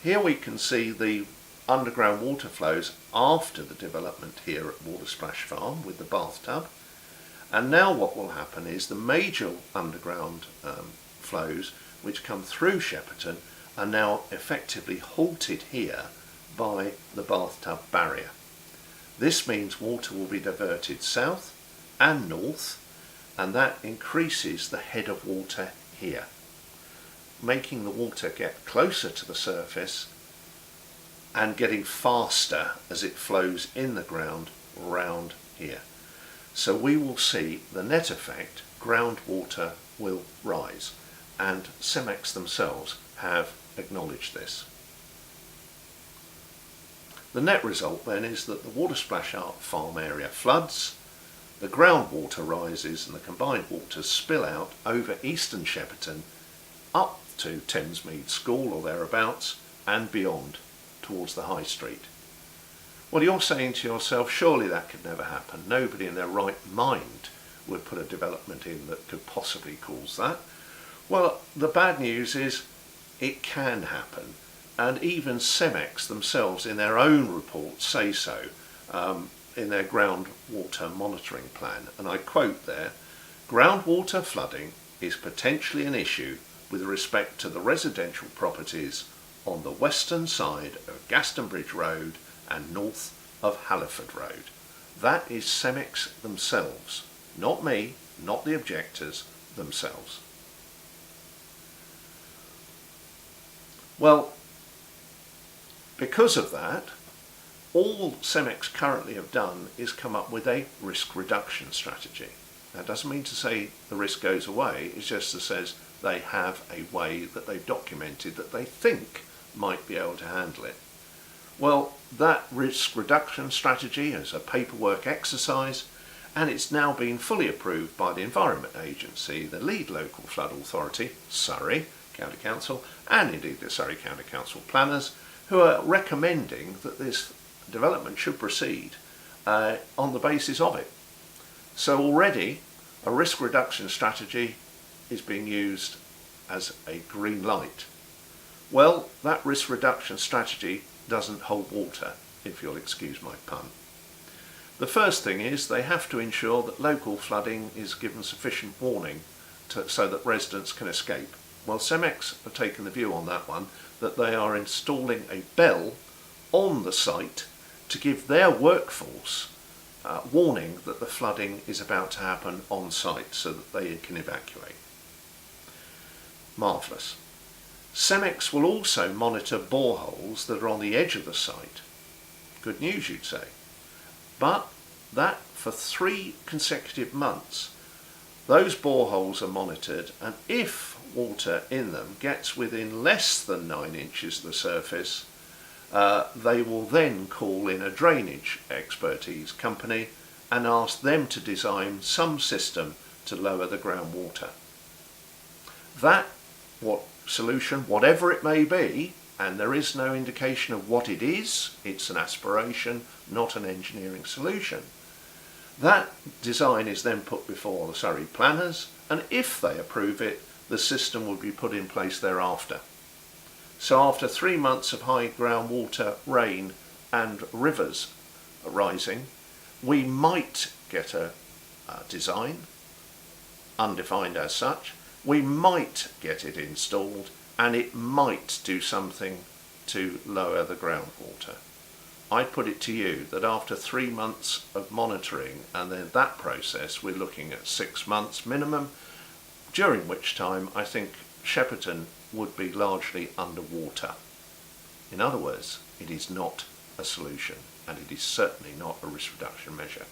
Here we can see the underground water flows after the development here at Watersplash Farm with the bathtub. And now what will happen is the major underground flows which come through Shepperton are now effectively halted here by the bathtub barrier. This means water will be diverted south and north, and that increases the head of water here, making the water get closer to the surface and getting faster as it flows in the ground round here. So we will see the net effect, groundwater will rise, and CEMEX themselves have acknowledged this. The net result then is that the Watersplash Farm area floods, the groundwater rises and the combined waters spill out over eastern Shepperton up to Thamesmead School or thereabouts and beyond towards the High Street. Well, you're saying to yourself, surely that could never happen. Nobody in their right mind would put a development in that could possibly cause that. Well, the bad news is it can happen, and even CEMEX themselves in their own reports say so in their groundwater monitoring plan. And I quote there, "Groundwater flooding is potentially an issue with respect to the residential properties on the western side of Gastonbridge Road and north of Halliford Road." That is CEMEX themselves, not me, not the objectors themselves. Well, because of that, all CEMEX currently have done is come up with a risk reduction strategy. That doesn't mean to say the risk goes away, it just says they have a way that they've documented that they think might be able to handle it. Well, that risk reduction strategy is a paperwork exercise, and it's now been fully approved by the Environment Agency, the lead local flood authority, Surrey County Council, and indeed the Surrey County Council planners, who are recommending that this development should proceed on the basis of it. So already a risk reduction strategy is being used as a green light. Well, that risk reduction strategy doesn't hold water, if you'll excuse my pun. The first thing is they have to ensure that local flooding is given sufficient warning so that residents can escape. Well, CEMEX have taken the view on that one that they are installing a bell on the site to give their workforce warning that the flooding is about to happen on site so that they can evacuate. Marvellous. CEMEX will also monitor boreholes that are on the edge of the site. Good news, you'd say. But that for 3 consecutive months, those boreholes are monitored, and if water in them gets within less than 9 inches of the surface, they will then call in a drainage expertise company and ask them to design some system to lower the groundwater. That solution, whatever it may be, and there is no indication of what it is, it's an aspiration, not an engineering solution. That design is then put before the Surrey planners, and if they approve it, the system will be put in place thereafter. So after 3 months of high groundwater, rain and rivers rising, we might get a design, undefined as such, we might get it installed, and it might do something to lower the groundwater. I put it to you that after 3 months of monitoring and then that process, we're looking at 6 months minimum, during which time I think Shepperton would be largely underwater. In other words, it is not a solution, and it is certainly not a risk reduction measure.